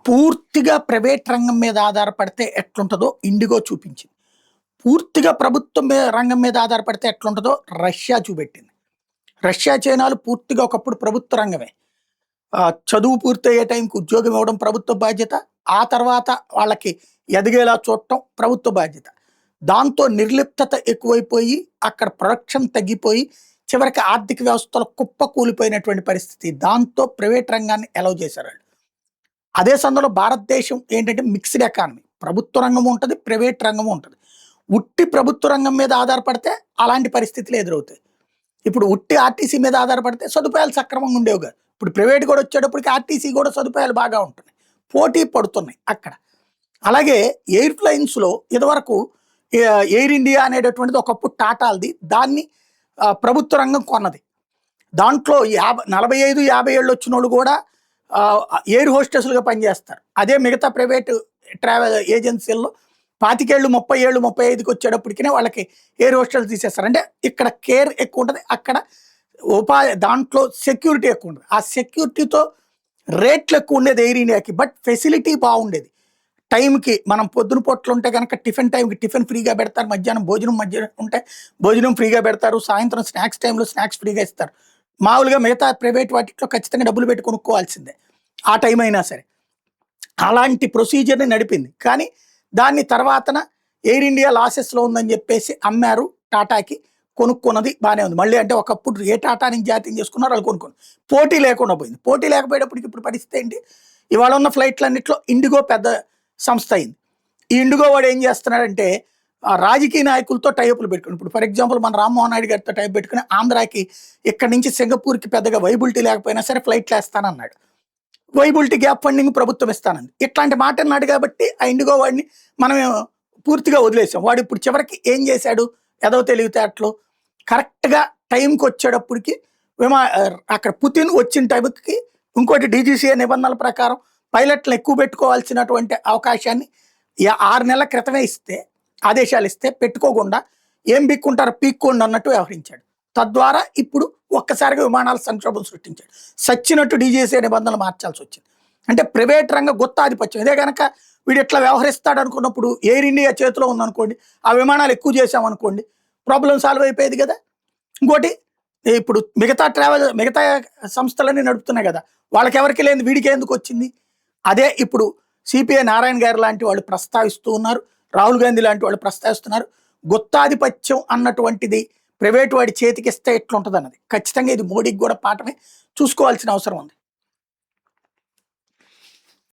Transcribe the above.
పూర్తిగా ప్రైవేట్ రంగం మీద ఆధారపడితే ఎట్లుంటదో ఇండిగో చూపించింది. పూర్తిగా రంగం మీద ఆధారపడితే ఎట్లుంటదో రష్యా చూపెట్టింది. రష్యా, చైనాలు పూర్తిగా ఒకప్పుడు ప్రభుత్వ రంగమే. చదువు పూర్తయ్యే టైంకి ఉద్యోగం ఇవ్వడం ప్రభుత్వ బాధ్యత. ఆ తర్వాత వాళ్ళకి ఎదిగేలా చూడటం ప్రభుత్వ బాధ్యత. దాంతో నిర్లిప్తత ఎక్కువైపోయి అక్కడ ప్రొడక్షన్ తగ్గిపోయి చివరికి ఆర్థిక వ్యవస్థలో కుప్ప కూలిపోయినటువంటి పరిస్థితి. దాంతో ప్రైవేట్ రంగాన్ని అలౌ చేశారు వాళ్ళు. అదే సందర్భంలో భారతదేశం ఏంటంటే మిక్స్డ్ ఎకానమీ. ప్రభుత్వ రంగం ఉంటుంది, ప్రైవేట్ రంగము ఉంటుంది. ఉట్టి ప్రభుత్వ రంగం మీద ఆధారపడితే అలాంటి పరిస్థితులు ఎదురవుతాయి. ఇప్పుడు ఉట్టి ఆర్టీసీ మీద ఆధారపడితే సదుపాయాలు సక్రమంగా ఉండేవి కాదు. ఇప్పుడు ప్రైవేట్ కూడా వచ్చేటప్పటికి ఆర్టీసీ కూడా సదుపాయాలు బాగా ఉంటున్నాయి, పోటీ పడుతున్నాయి అక్కడ. అలాగే ఎయిర్లైన్స్లో ఇదివరకు ఎయిర్ ఇండియా అనేటటువంటిది ఒకప్పుడు టాటాలది. దాన్ని ప్రభుత్వ రంగం కొన్నది. దాంట్లో 45-50 ఏళ్ళు వచ్చిన వాళ్ళు కూడా ఎయిర్ హోస్టెస్లుగా పనిచేస్తారు. అదే మిగతా ప్రైవేట్ ట్రావెల్ ఏజెన్సీల్లో 25 ఏళ్ళు 30 ఏళ్ళు 35కి వచ్చేటప్పటికి వాళ్ళకి ఎయిర్ హోస్టెస్ తీసేస్తారు. అంటే ఇక్కడ కేర్ ఎక్కువ ఉంటుంది, అక్కడ దాంట్లో సెక్యూరిటీ ఎక్కువ ఉంటుంది. ఆ సెక్యూరిటీతో రేట్లు ఎక్కువ ఉండేది ఎయిర్ ఇండియాకి, బట్ ఫెసిలిటీ బాగుండేది. టైంకి మనం పొద్దున పొట్లు ఉంటే కనుక టిఫిన్ టైంకి టిఫిన్ ఫ్రీగా పెడతారు, మధ్యాహ్నం మధ్యాహ్నం ఉంటే భోజనం ఫ్రీగా పెడతారు, సాయంత్రం స్నాక్స్ టైంలో స్నాక్స్ ఫ్రీగా ఇస్తారు. మామూలుగా మిగతా ప్రైవేట్ వాటిలో ఖచ్చితంగా డబ్బులు పెట్టి కొనుక్కోవాల్సిందే ఆ టైం అయినా సరే. అలాంటి ప్రొసీజర్ని నడిపింది. కానీ దాన్ని తర్వాతన ఎయిర్ ఇండియా లాసెస్లో ఉందని చెప్పేసి అమ్మారు టాటాకి. కొనుక్కున్నది బాగానే ఉంది. మళ్ళీ అంటే ఒకప్పుడు ఏ టాటా నుంచి జాతీయం చేసుకున్నారో వాళ్ళు కొనుక్కున్నారు. పోటీ లేకుండా పోయింది. పోటీ లేకపోయేటప్పటికి ఇప్పుడు పరిస్థితి ఏంటి? ఇవాళ ఉన్న ఫ్లైట్లన్నింటిలో ఇండిగో పెద్ద సంస్థ అయింది. ఈ ఇండిగో వాడు ఏం చేస్తున్నాడంటే రాజకీయ నాయకులతో టైఅప్లు పెట్టుకుని, ఇప్పుడు ఫర్ ఎగ్జాంపుల్ మన రామ్మోహన్ నాయుడు గారితో టైప్ పెట్టుకుని ఆంధ్రాకి ఇక్కడి నుంచి సింగపూర్కి పెద్దగా వైబిలిటీ లేకపోయినా సరే ఫ్లైట్లు వేస్తానన్నాడు. వైబిలిటీ గ్యాప్ ఫండింగ్ ప్రభుత్వం ఇస్తానంది. ఇట్లాంటి మాట అన్నాడు కాబట్టి ఆ ఇండిగో వాడిని మనం పూర్తిగా వదిలేసాం. వాడు ఇప్పుడు చివరికి ఏం చేశాడు? ఏదో తెలివితేటలు కరెక్ట్గా టైంకి వచ్చేటప్పటికి అక్కడ పుతిన్ వచ్చిన టైంకి ఇంకోటి డీజీసీఏ నిబంధనల ప్రకారం పైలట్లను ఎక్కువ పెట్టుకోవాల్సినటువంటి అవకాశాన్ని 6 నెలల క్రితమే ఆదేశాలు ఇస్తే పెట్టుకోకుండా ఏం పీక్కుంటారో పీక్కోండి అన్నట్టు వ్యవహరించాడు. తద్వారా ఇప్పుడు ఒక్కసారిగా విమానాల సంక్షోభం సృష్టించాడు. సచ్చినట్టు డీజీసీఏ నిబంధనలు మార్చాల్సి వచ్చింది. అంటే ప్రైవేట్ రంగ గుత్తాధిపత్యం. ఇదే కనుక వీడు ఎట్లా వ్యవహరిస్తాడు అనుకున్నప్పుడు ఎయిర్ ఇండియా చేతిలో ఉందనుకోండి, ఆ విమానాలు ఎక్కువ చేసామనుకోండి, ప్రాబ్లం సాల్వ్ అయిపోయేది కదా. ఇంకోటి ఇప్పుడు మిగతా సంస్థలన్నీ నడుపుతున్నాయి కదా, వాళ్ళకి ఎవరికి లేని వీడికి ఎందుకు వచ్చింది? అదే ఇప్పుడు సిపిఐ నారాయణ గారు లాంటి వాళ్ళు ప్రస్తావిస్తూ ఉన్నారు, రాహుల్ గాంధీ లాంటి వాళ్ళు ప్రస్తావిస్తున్నారు. గుత్తాధిపత్యం అన్నటువంటిది ప్రైవేట్ వాడి చేతికి ఇస్తే ఎట్లుంటుంది అన్నది ఖచ్చితంగా ఇది మోడీకి కూడా పాఠమే, చూసుకోవాల్సిన అవసరం ఉంది.